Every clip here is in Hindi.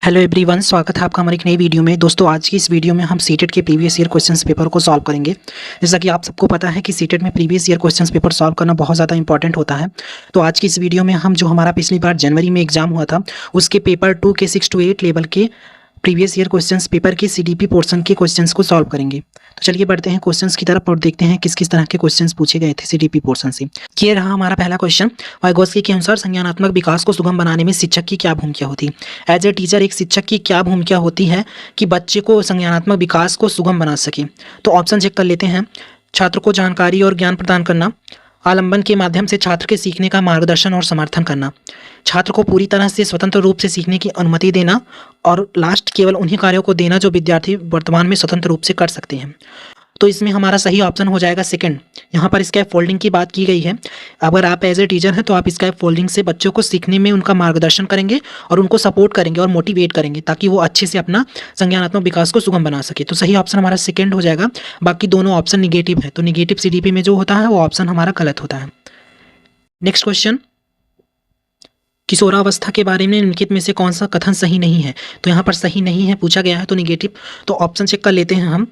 हेलो एवरीवन, स्वागत है आपका हमारी एक नई वीडियो में। दोस्तों, आज की इस वीडियो में हम सीटेट के प्रीवियस ईयर क्वेश्चंस पेपर को सॉल्व करेंगे। जैसा कि आप सबको पता है कि सीटेट में previous year questions paper solve करना बहुत ज़्यादा इंपॉर्टेंट होता है। तो आज की इस वीडियो में हम जो हमारा पिछली बार जनवरी में एग्जाम हुआ था उसके पेपर 2 के 6 to 8 लेवल के प्रीवियस ईयर क्वेश्चंस पेपर के सीडीपी पोर्शन के क्वेश्चंस को सॉल्व करेंगे। तो चलिए बढ़ते हैं क्वेश्चंस की तरफ और देखते हैं किस किस तरह के क्वेश्चंस पूछे गए थे सीडीपी पोर्शन से। ये रहा हमारा पहला क्वेश्चन। वाइगोत्स्की के अनुसार संज्ञानात्मक विकास को सुगम बनाने में शिक्षक की क्या भूमिका होती है। एज ए टीचर एक शिक्षक की क्या भूमिका होती है कि बच्चे को संज्ञानात्मक विकास को सुगम बना सके। तो ऑप्शन चेक कर लेते हैं। छात्र को जानकारी और ज्ञान प्रदान करना, आलंबन के माध्यम से छात्र के सीखने का मार्गदर्शन और समर्थन करना, छात्र को पूरी तरह से स्वतंत्र रूप से सीखने की अनुमति देना, और लास्ट केवल उन्हीं कार्यों को देना जो विद्यार्थी वर्तमान में स्वतंत्र रूप से कर सकते हैं। तो इसमें हमारा सही ऑप्शन हो जाएगा सेकंड। यहाँ पर स्कैप फोल्डिंग की बात की गई है। अगर आप एज ए टीचर हैं तो आप स्कैप फोल्डिंग से बच्चों को सीखने में उनका मार्गदर्शन करेंगे और उनको सपोर्ट करेंगे और मोटिवेट करेंगे ताकि वो अच्छे से अपना संज्ञानात्मक विकास को सुगम बना सके। तो सही ऑप्शन हमारा सेकंड हो जाएगा। बाकी दोनों ऑप्शन निगेटिव है, तो निगेटिव सीडीपी में जो होता है वो ऑप्शन हमारा गलत होता है। नेक्स्ट क्वेश्चन, किशोरावस्था के बारे में निम्नलिखित में से कौन सा कथन सही नहीं है। तो यहाँ पर सही नहीं है पूछा गया है, तो निगेटिव। तो ऑप्शन चेक कर लेते हैं हम।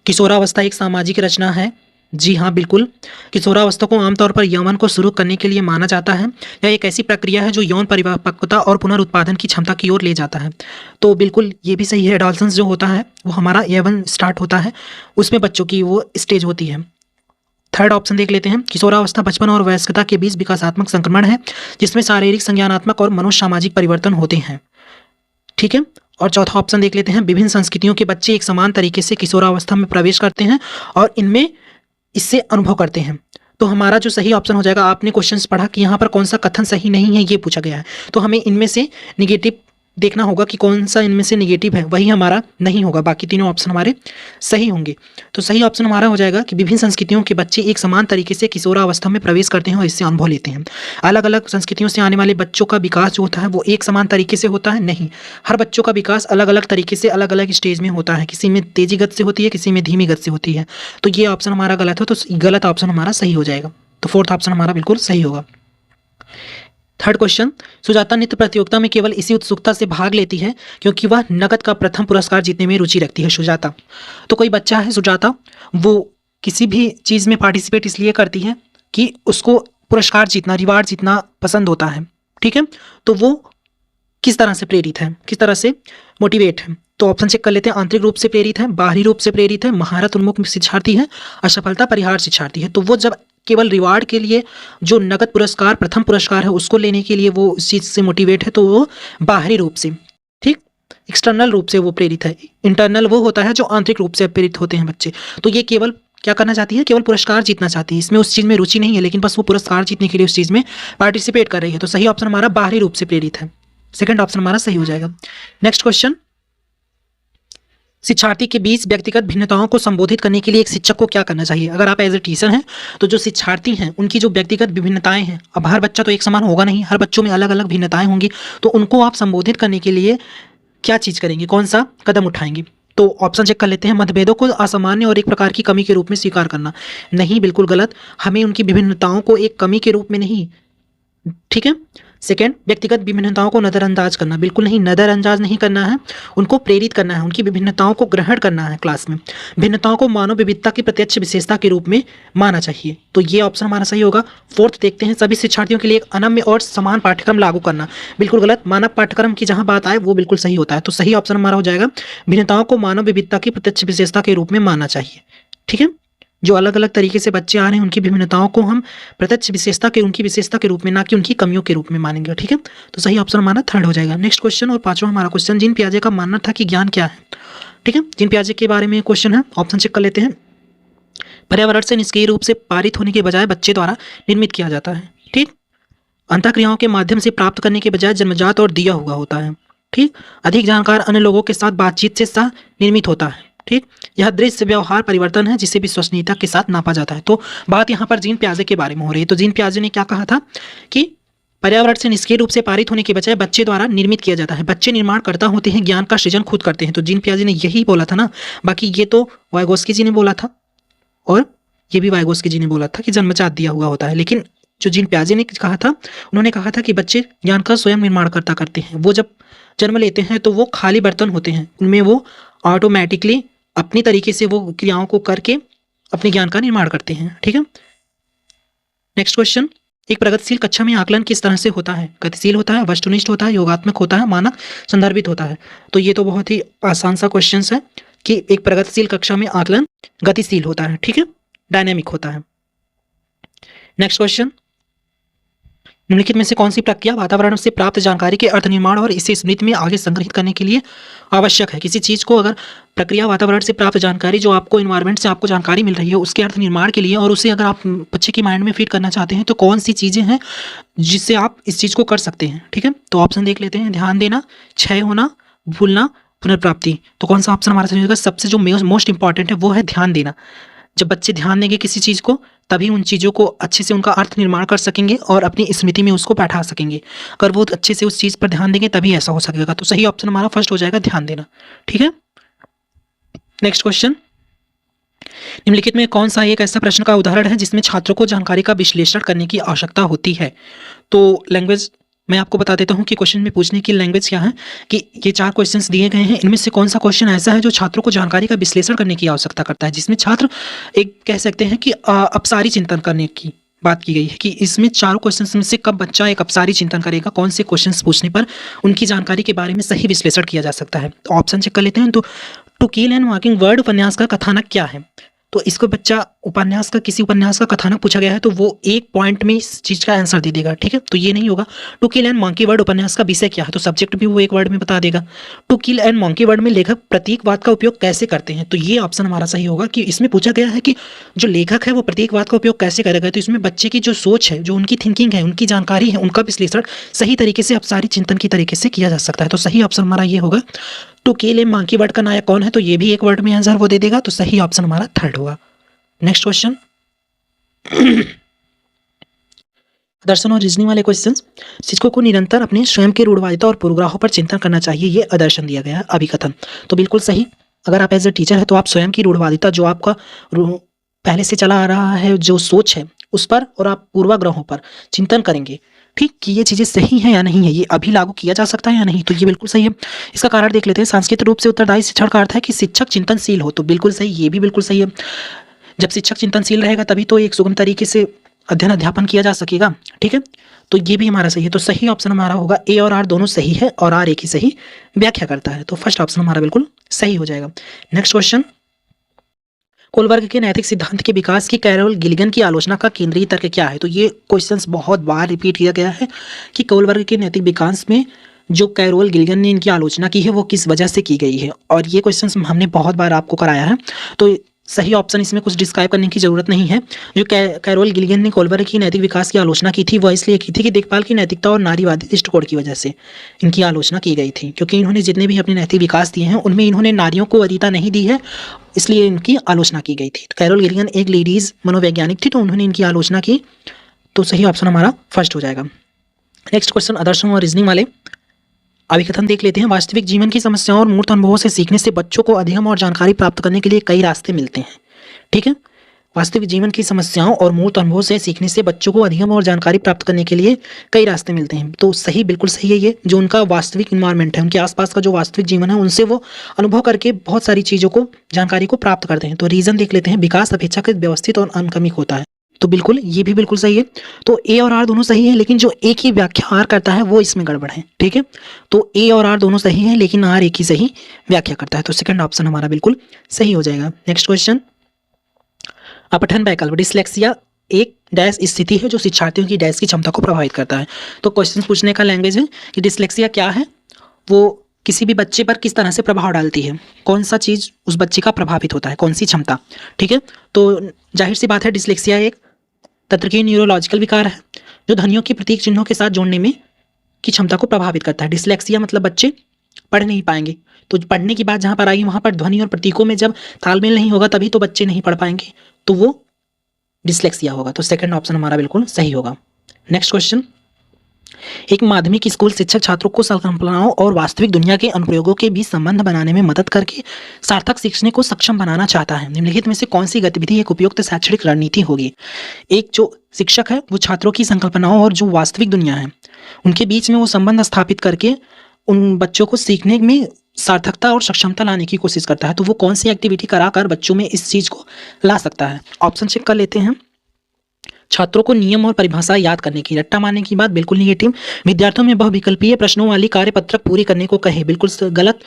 किशोरावस्था एक सामाजिक रचना है। जी हाँ, बिल्कुल। किशोरावस्था को आमतौर पर यौवन को शुरू करने के लिए माना जाता है। यह एक ऐसी प्रक्रिया है जो यौन परिपक्वता और पुनरुत्पादन की क्षमता की ओर ले जाता है। तो बिल्कुल ये भी सही है। एडोलसेंस जो होता है वो हमारा यौवन स्टार्ट होता है, उसमें बच्चों की वो स्टेज होती है। थर्ड ऑप्शन देख लेते हैं। किशोरावस्था बचपन और वयस्कता के बीच विकासात्मक संक्रमण है जिसमें शारीरिक, संज्ञानात्मक और मनोसामाजिक परिवर्तन होते हैं। ठीक है। और चौथा ऑप्शन देख लेते हैं। विभिन्न संस्कृतियों के बच्चे एक समान तरीके से किशोरावस्था में प्रवेश करते हैं और इनमें इससे अनुभव करते हैं। तो हमारा जो सही ऑप्शन हो जाएगा, आपने क्वेश्चंस पढ़ा कि यहाँ पर कौन सा कथन सही नहीं है ये पूछा गया है, तो हमें इनमें से निगेटिव देखना होगा कि कौन सा इनमें से निगेटिव है, वही हमारा नहीं होगा। बाकी तीनों ऑप्शन हमारे सही होंगे। तो सही ऑप्शन हमारा हो जाएगा कि विभिन्न संस्कृतियों के बच्चे एक समान तरीके से किशोरावस्था में प्रवेश करते हैं और इससे अनुभव लेते हैं। अलग अलग संस्कृतियों से आने वाले बच्चों का विकास जो होता है वो एक समान तरीके से होता है नहीं। हर बच्चों का विकास अलग अलग तरीके से अलग अलग स्टेज में होता है। किसी में तेजी गति से होती है, किसी में धीमी गति से होती है। तो ये ऑप्शन हमारा गलत हो, तो गलत ऑप्शन हमारा सही हो जाएगा। तो फोर्थ ऑप्शन हमारा बिल्कुल सही होगा। थर्ड क्वेश्चन, सुजाता नृत्य प्रतियोगिता में केवल इसी उत्सुकता से भाग लेती है क्योंकि वह नकद का प्रथम पुरस्कार जीतने में रुचि रखती है। सुजाता, तो कोई बच्चा है सुजाता, वो किसी भी चीज़ में पार्टिसिपेट इसलिए करती है कि उसको पुरस्कार जीतना, रिवार्ड जीतना पसंद होता है। ठीक है। तो वो किस तरह से प्रेरित है, किस तरह से मोटिवेट है। तो ऑप्शन चेक कर लेते हैं। आंतरिक रूप से प्रेरित है, बाहरी रूप से प्रेरित है, महारत उन्मुख शिक्षार्थी है, असफलता परिहार शिक्षार्थी है। तो वो जब केवल रिवार्ड के लिए, जो नगद पुरस्कार प्रथम पुरस्कार है उसको लेने के लिए वो उस चीज़ से मोटिवेट है, तो वो बाहरी रूप से, ठीक, एक्सटर्नल रूप से वो प्रेरित है। इंटरनल वो होता है जो आंतरिक रूप से प्रेरित होते हैं बच्चे। तो ये केवल क्या करना चाहती है, केवल पुरस्कार जीतना चाहती है। इसमें उस चीज़ में रुचि नहीं है, लेकिन बस वो पुरस्कार जीतने के लिए उस चीज़ में पार्टिसिपेट कर रही है। तो सही ऑप्शन हमारा बाहरी रूप से प्रेरित है। सेकंड ऑप्शन हमारा सही हो जाएगा। नेक्स्ट क्वेश्चन, शिक्षार्थी के बीच व्यक्तिगत भिन्नताओं को संबोधित करने के लिए एक शिक्षक को क्या करना चाहिए। अगर आप एज ए टीचर हैं तो जो शिक्षार्थी हैं उनकी जो व्यक्तिगत विभिन्नताएं हैं, अब हर बच्चा तो एक समान होगा नहीं, हर बच्चों में अलग अलग भिन्नताएं होंगी, तो उनको आप संबोधित करने के लिए क्या चीज़ करेंगे, कौन सा कदम उठाएंगे। तो ऑप्शन चेक कर लेते हैं। मतभेदों को असामान्य और एक प्रकार की कमी के रूप में स्वीकार करना, नहीं, बिल्कुल गलत। हमें उनकी विभिन्नताओं को एक कमी के रूप में नहीं, ठीक है। सेकेंड, व्यक्तिगत विभिन्नताओं को नज़रअंदाज करना, बिल्कुल नहीं, नज़रअंदाज नहीं करना है, उनको प्रेरित करना है, उनकी विभिन्नताओं को ग्रहण करना है क्लास में। भिन्नताओं को मानव विविधता की प्रत्यक्ष विशेषता के रूप में माना चाहिए। तो ये ऑप्शन हमारा सही होगा। फोर्थ देखते हैं। सभी शिक्षार्थियों के लिए एक अनम्य और समान पाठ्यक्रम लागू करना, बिल्कुल गलत। मानव पाठ्यक्रम की जहाँ बात आए वो बिल्कुल सही होता है। तो सही ऑप्शन हमारा हो जाएगा भिन्नताओं को मानव विविधता की प्रत्यक्ष विशेषता के रूप में मानना चाहिए। ठीक है। जो अलग अलग तरीके से बच्चे आ रहे हैं उनकी विभिन्नताओं को हम प्रत्यक्ष विशेषता के, उनकी विशेषता के रूप में, ना कि उनकी कमियों के रूप में मानेंगे। ठीक है। तो सही ऑप्शन हमारा थर्ड हो जाएगा। नेक्स्ट क्वेश्चन और पांचवा हमारा क्वेश्चन, जीन पियाजे का मानना था कि ज्ञान क्या है। ठीक है। जीन पियाजे के बारे में क्वेश्चन है। ऑप्शन चेक कर लेते हैं। पर्यावरण से निष्क्रिय रूप से पारित होने के बजाय बच्चे द्वारा निर्मित किया जाता है। ठीक। अंतःक्रियाओं के माध्यम से प्राप्त करने के बजाय जन्मजात और दिया हुआ होता है। ठीक। अधिक जानकार अन्य लोगों के साथ बातचीत से सह निर्मित होता है। ठीक। यह दृश्य व्यवहार परिवर्तन है जिसे विश्वसनीयता के साथ नापा जाता है। तो बात यहाँ पर जीन पियाजे के बारे में हो रही है। तो जीन पियाजे ने क्या कहा था कि पर्यावरण से निष्क्रिय रूप से पारित होने के बजाय बच्चे द्वारा निर्मित किया जाता है। बच्चे निर्माण करता होते हैं, ज्ञान का सृजन खुद करते हैं। तो जीन पियाजे ने यही बोला था ना। बाकी ये तो वाइगोत्स्की जी ने बोला था और ये भी वाइगोत्स्की जी ने बोला था कि जन्मजात दिया हुआ होता है, लेकिन जो जीन प्याजे ने कहा था, उन्होंने कहा था कि बच्चे ज्ञान का स्वयं निर्माण करते हैं। वो जब जन्म लेते हैं तो वो खाली बर्तन होते हैं, उनमें वो ऑटोमेटिकली अपनी तरीके से वो क्रियाओं को करके अपने ज्ञान का निर्माण करते हैं। ठीक है, नेक्स्ट क्वेश्चन, एक प्रगतिशील कक्षा में आकलन किस तरह से होता है? गतिशील होता है, वस्तुनिष्ठ होता है, योगात्मक होता है, मानक संदर्भित होता है। तो ये तो बहुत ही आसान सा क्वेश्चन है कि एक प्रगतिशील कक्षा में आकलन गतिशील होता है। ठीक है, डायनेमिक होता है। नेक्स्ट क्वेश्चन, निम्नलिखित में से कौन सी प्रक्रिया वातावरण से प्राप्त जानकारी के अर्थ निर्माण और इसे स्मृति में आगे संग्रहित करने के लिए आवश्यक है? किसी चीज़ को अगर प्रक्रिया वातावरण से प्राप्त जानकारी, जो आपको इन्वायरमेंट से आपको जानकारी मिल रही है, उसके अर्थ निर्माण के लिए और उसे अगर आप बच्चे की माइंड में फीड करना चाहते हैं तो कौन सी चीज़ें हैं जिससे आप इस चीज़ को कर सकते हैं? ठीक है, तो ऑप्शन देख लेते हैं। ध्यान देना, क्षय होना, भूलना, पुनर्प्राप्ति। तो कौन सा ऑप्शन हमारा सही होगा? सबसे जो मोस्ट इंपॉर्टेंट है वो है ध्यान देना। जब बच्चे ध्यान देंगे किसी चीज़ को, तभी उन चीज़ों को अच्छे से उनका अर्थ निर्माण कर सकेंगे और अपनी स्मृति में उसको बैठा सकेंगे। अगर वो अच्छे से उस चीज़ पर ध्यान देंगे तभी ऐसा हो सकेगा। तो सही ऑप्शन हमारा फर्स्ट हो जाएगा, ध्यान देना। ठीक है, नेक्स्ट क्वेश्चन, निम्नलिखित में कौन सा एक ऐसा प्रश्न का उदाहरण है जिसमें छात्रों को जानकारी का विश्लेषण करने की आवश्यकता होती है? तो लैंग्वेज मैं आपको बता देता हूं कि क्वेश्चन में पूछने की लैंग्वेज क्या है, कि ये 4 क्वेश्चंस दिए गए हैं, इनमें से कौन सा क्वेश्चन ऐसा है जो छात्रों को जानकारी का विश्लेषण करने की आवश्यकता करता है, जिसमें छात्र एक कह सकते हैं कि अपसारी चिंतन करने की बात की गई है, कि इसमें चारों क्वेश्चंस में से कब बच्चा एक अपसारी चिंतन करेगा, कौन से क्वेश्चंस पूछने पर उनकी जानकारी के बारे में सही विश्लेषण किया जा सकता है। तो ऑप्शन चेक कर लेते हैं। तो to kill and mockingbird उपन्यास का कथानक क्या है? तो इसको बच्चा उपन्यास का, किसी उपन्यास का कथानक पूछा गया है तो वो एक पॉइंट में इस चीज़ का आंसर दे देगा। ठीक है, तो ये नहीं होगा। To kill and mockingbird उपन्यास का विषय क्या है? तो सब्जेक्ट भी वो एक वर्ड में बता देगा। To kill and mockingbird में लेखक प्रतीकवाद का उपयोग कैसे करते हैं? तो ये ऑप्शन हमारा सही होगा, कि इसमें पूछा गया है कि जो लेखक है वो प्रतीकवाद का उपयोग कैसे करेगा। तो इसमें बच्चे की जो सोच है, जो उनकी थिंकिंग है, उनकी जानकारी है, उनका विश्लेषण सही तरीके से अपसारी चिंतन की तरीके से किया जा सकता है। तो सही ऑप्शन हमारा ये होगा। To kill and mockingbird का नायक कौन है? तो ये भी एक वर्ड में आंसर वो दे देगा। तो सही ऑप्शन हमारा थर्ड होगा। नेक्स्ट क्वेश्चन, दर्शन और रीजनिंग वाले क्वेश्चंस। शिक्षकों को निरंतर अपने स्वयं के रूढ़वादिता और पूर्वग्रहों पर चिंतन करना चाहिए, ये आदर्शन दिया गया है, अभिकथन। तो बिल्कुल सही। अगर आप एज ए टीचर है तो आप स्वयं की रूढ़वादिता, जो आपका पहले से चला आ रहा है जो सोच है, उस पर और आप पूर्वाग्रहों पर चिंतन करेंगे, ठीक, कि ये चीज़ें सही हैं या नहीं है, ये अभी लागू किया जा सकता है या नहीं। तो ये बिल्कुल सही है। इसका कारण देख लेते हैं। सांस्कृतिक रूप से उत्तरदायी शिक्षण का अर्थ है कि शिक्षक चिंतनशील हो। तो बिल्कुल सही, ये भी बिल्कुल सही है। जब शिक्षक चिंतनशील रहेगा तभी तो एक सुगम तरीके से अध्ययन अध्यापन किया जा सकेगा। ठीक है, तो ये भी हमारा सही है। तो सही ऑप्शन हमारा होगा ए और आर दोनों सही है, और आर एक ही सही व्याख्या करता है। तो फर्स्ट ऑप्शन हमारा बिल्कुल सही हो जाएगा। नेक्स्ट क्वेश्चन, कोलबर्ग के नैतिक सिद्धांत के विकास की कैरोल गिलिगन की आलोचना का केंद्रीय तर्क क्या है? तो ये क्वेश्चंस बहुत बार रिपीट किया गया है कि कोलबर्ग के नैतिक विकास में जो कैरोल गिलिगन ने इनकी आलोचना की है वो किस वजह से की गई है, और ये क्वेश्चंस हमने बहुत बार आपको कराया है। तो सही ऑप्शन इसमें कुछ डिस्क्राइब करने की जरूरत नहीं है। जो कैरोल गिलिगन ने कोलबर्ग की नैतिक विकास की आलोचना की थी, वह इसलिए की थी कि देखभाल की नैतिकता और नारीवादी दृष्टिकोण की वजह से इनकी आलोचना की गई थी, क्योंकि इन्होंने जितने भी अपने नैतिक विकास दिए हैं उनमें इन्होंने नारियों को वरीयता नहीं दी है, इसलिए इनकी आलोचना की गई थी। तो कैरोल गिलिगन एक लेडीज मनोवैज्ञानिक थी, तो उन्होंने इनकी आलोचना की। तो सही ऑप्शन हमारा फर्स्ट हो जाएगा। नेक्स्ट क्वेश्चन, आदर्शों और रीजनिंग वाले अभिकथन देख लेते हैं। वास्तविक जीवन की समस्याओं और मूर्त अनुभवों से सीखने से बच्चों को अधिगम और जानकारी प्राप्त करने के लिए कई रास्ते मिलते हैं। ठीक है, वास्तविक जीवन की समस्याओं और मूर्त अनुभवों से सीखने से बच्चों को अधिगम और जानकारी प्राप्त करने के लिए कई रास्ते मिलते हैं। तो सही, बिल्कुल सही है। ये जो उनका वास्तविक इन्वायरमेंट है, उनके आसपास का जो वास्तविक जीवन है, उनसे वो अनुभव करके बहुत सारी चीज़ों को, जानकारी को प्राप्त करते हैं। तो रीजन देख लेते हैं। विकास अपेक्षाकृत व्यवस्थित और अनुक्रमिक होता है। तो बिल्कुल, ये भी बिल्कुल सही है। तो ए और आर दोनों सही है, लेकिन जो एक ही व्याख्या आर करता है वो इसमें गड़बड़ है। ठीक है, तो ए और आर दोनों सही है, लेकिन आर एक ही सही व्याख्या करता है। तो सेकंड ऑप्शन हमारा बिल्कुल सही हो जाएगा। नेक्स्ट क्वेश्चन, अपठन वैकल्प। डिस्लेक्सिया एक डैश स्थिति है जो शिक्षार्थियों की डैश की क्षमता को प्रभावित करता है। तो क्वेश्चन पूछने का लैंग्वेज है कि डिस्लेक्सिया क्या है, वो किसी भी बच्चे पर किस तरह से प्रभाव डालती है, कौन सा चीज़ उस बच्चे का प्रभावित होता है, कौन सी क्षमता। ठीक है, तो जाहिर सी बात है डिस्लेक्सिया एक तंत्रिकीय न्यूरोलॉजिकल विकार है जो ध्वनियों की प्रतीक चिन्हों के साथ जोड़ने में की क्षमता को प्रभावित करता है। डिस्लेक्सिया मतलब बच्चे पढ़ नहीं पाएंगे, तो पढ़ने की बात जहाँ पर आएगी वहाँ पर ध्वनि और प्रतीकों में जब तालमेल नहीं होगा तभी तो बच्चे नहीं पढ़ पाएंगे, तो वो डिस्लेक्सिया होगा। तो सेकंड ऑप्शन हमारा बिल्कुल सही होगा। नेक्स्ट क्वेश्चन, एक माध्यमिक स्कूल शिक्षक छात्रों को संकल्पनाओं और वास्तविक दुनिया के अनुप्रयोगों के बीच संबंध बनाने में मदद करके सार्थक सीखने को सक्षम बनाना चाहता है। निम्नलिखित में से कौन सी गतिविधि एक उपयुक्त शैक्षणिक रणनीति होगी? एक जो शिक्षक है वो छात्रों की संकल्पनाओं और जो वास्तविक दुनिया है उनके बीच में वो संबंध स्थापित करके उन बच्चों को सीखने में सार्थकता और सक्षमता लाने की कोशिश करता है। तो वो कौन सी एक्टिविटी कराकर बच्चों में इस चीज़ को ला सकता है? ऑप्शन चेक कर लेते हैं। छात्रों को नियम और परिभाषा याद करने की, रट्टा मारने की बात बिल्कुल निगेटिव। विद्यार्थियों में बहुविकल्पीय प्रश्नों वाली कार्यपत्रक पूरी करने को कहे, बिल्कुल गलत,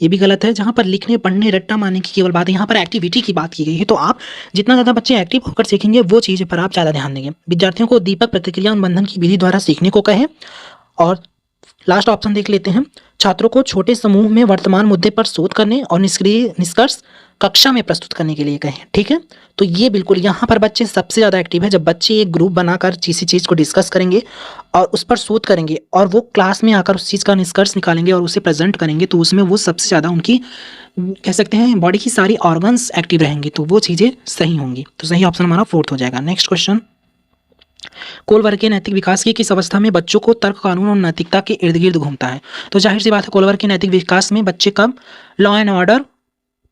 ये भी गलत है। जहाँ पर लिखने पढ़ने रट्टा मारने की केवल बात है, यहाँ पर एक्टिविटी की बात की गई है। तो आप जितना ज़्यादा बच्चे एक्टिव होकर सीखेंगे वो चीज़ पर आप ज़्यादा ध्यान देंगे। विद्यार्थियों को दीपक प्रतिक्रिया अनुबंधन की विधि द्वारा सीखने को कहे। और लास्ट ऑप्शन देख लेते हैं, छात्रों को छोटे समूह में वर्तमान मुद्दे पर शोध करने और निष्क्रिय निष्कर्ष कक्षा में प्रस्तुत करने के लिए कहें। ठीक है, तो ये बिल्कुल यहाँ पर बच्चे सबसे ज़्यादा एक्टिव है। जब बच्चे एक ग्रुप बनाकर किसी चीज़ को डिस्कस करेंगे और उस पर शोध करेंगे और वो क्लास में आकर उस चीज़ का निष्कर्ष निकालेंगे और उसे प्रेजेंट करेंगे, तो उसमें वो सबसे ज़्यादा उनकी कह सकते हैं बॉडी की सारी ऑर्गन्स एक्टिव रहेंगी, तो वो चीज़ें सही होंगी। तो सही ऑप्शन हमारा 4th हो जाएगा। नेक्स्ट क्वेश्चन, कोलवर्ग के नैतिक विकास की किस अवस्था में बच्चों को तर्क, कानून और नैतिकता के इर्द गिर्द घूमता है? तो जाहिर सी बात है, कोलवर्ग के नैतिक विकास में बच्चे कब लॉ एंड ऑर्डर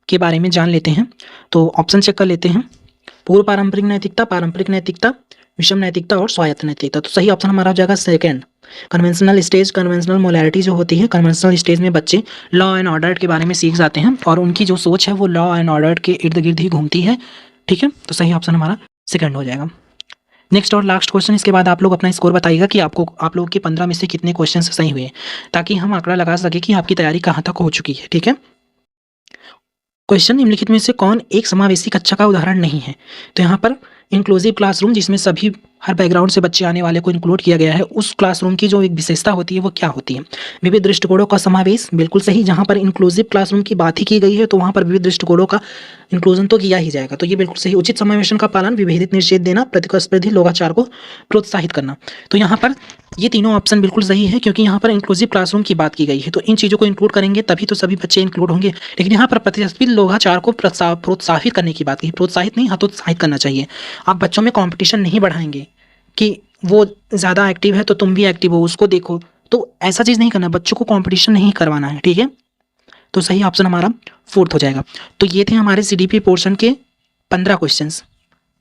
के बारे में जान लेते हैं। तो ऑप्शन चेक कर लेते हैं, पूर्व पारंपरिक नैतिकता, पारंपरिक नैतिकता, विषम नैतिकता और स्वायत्त नैतिकता। तो सही ऑप्शन हमारा हो जाएगा second, conventional stage. Conventional molarity जो होती है, कन्वेंशनल स्टेज में बच्चे लॉ एंड ऑर्डर के बारे में सीख जाते हैं और उनकी जो सोच है वो लॉ एंड ऑर्डर के इर्द गिर्द ही घूमती है। ठीक है, तो सही ऑप्शन हमारा सेकंड हो जाएगा। नेक्स्ट और लास्ट क्वेश्चन, इसके बाद आप लोग अपना स्कोर बताइएगा कि आप लोगों के 15 में से कितने क्वेश्चन सही हुए, ताकि हम आंकड़ा लगा सके कि आपकी तैयारी कहाँ तक हो चुकी है। ठीक है, क्वेश्चन, निम्नलिखित में से कौन एक समावेशी कक्षा का उदाहरण नहीं है? तो यहाँ पर इंक्लूसिव क्लासरूम, जिसमें सभी हर बैकग्राउंड से बच्चे आने वाले को इंक्लूड किया गया है, उस क्लासरूम की जो एक विशेषता होती है वो क्या होती है? विविध दृष्टिकोणों का समावेश, बिल्कुल सही। जहाँ पर इंक्लूसिव क्लासरूम की बात ही की गई है तो वहाँ पर विविध दृष्टिकोणों का इंक्लूजन तो किया ही जाएगा, तो ये बिल्कुल सही। उचित समावेशन का पालन, विभेदित निषेध देना, प्रतिस्पर्धी लोकाचार को प्रोत्साहित करना। तो यहाँ पर ये तीनों ऑप्शन बिल्कुल सही है, क्योंकि यहाँ पर इंक्लूसिव क्लासरूम की बात की गई है, तो इन चीज़ों को इंक्लूड करेंगे तभी तो सभी बच्चे इंक्लूड होंगे। लेकिन यहाँ पर प्रतिस्पर्धी लोकाचार को प्रोत्साहित करने की बात की, प्रोत्साहित नहीं, हतोत्साहित करना चाहिए। आप बच्चों में कॉम्पिटिशन नहीं बढ़ाएंगे कि वो ज़्यादा एक्टिव है तो तुम भी एक्टिव हो, उसको देखो, तो ऐसा चीज़ नहीं करना, बच्चों को कंपटीशन नहीं करवाना है। ठीक है, तो सही ऑप्शन हमारा 4th हो जाएगा। तो ये थे हमारे CDP पोर्शन के 15 क्वेश्चंस।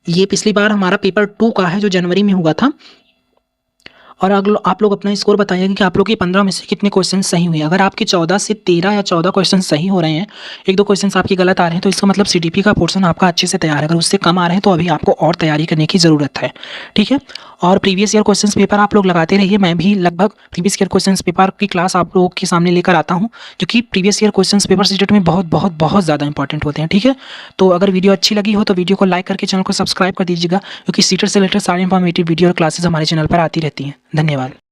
ये पिछली बार हमारा पेपर 2 का है जो जनवरी में हुआ था। और आप लोग अपना स्कोर बताइएगा कि आप लोग के 15 में से कितने क्वेश्चन सही हुए। अगर आपके 14 से 13 या 14 क्वेश्चन सही हो रहे हैं, 1-2 क्वेश्चन आपके गलत आ रहे हैं, तो इसका मतलब CDP का पोर्शन आपका अच्छे से तैयार है। अगर उससे कम आ रहे हैं तो अभी आपको और तैयारी करने की ज़रूरत है। ठीक है, और प्रीवियस ईयर क्वेश्चन पेपर आप लोग लगाते रहिए। मैं भी लगभग प्रीवियस ईयर क्वेश्चन पेपर की क्लास आप लोगों के सामने लेकर आता हूँ, क्योंकि previous year question paper CTET में बहुत ज़्यादा इंपॉर्टेंट होते हैं। ठीक है, तो अगर वीडियो अच्छी लगी हो तो वीडियो को लाइक करके चैनल को सब्सक्राइब कर दीजिएगा, क्योंकि सीटेट से रिलेटेड सारी इंफॉर्मेटिव वीडियो और क्लासेस हमारे चैनल पर आती रहती हैं। धन्यवाद।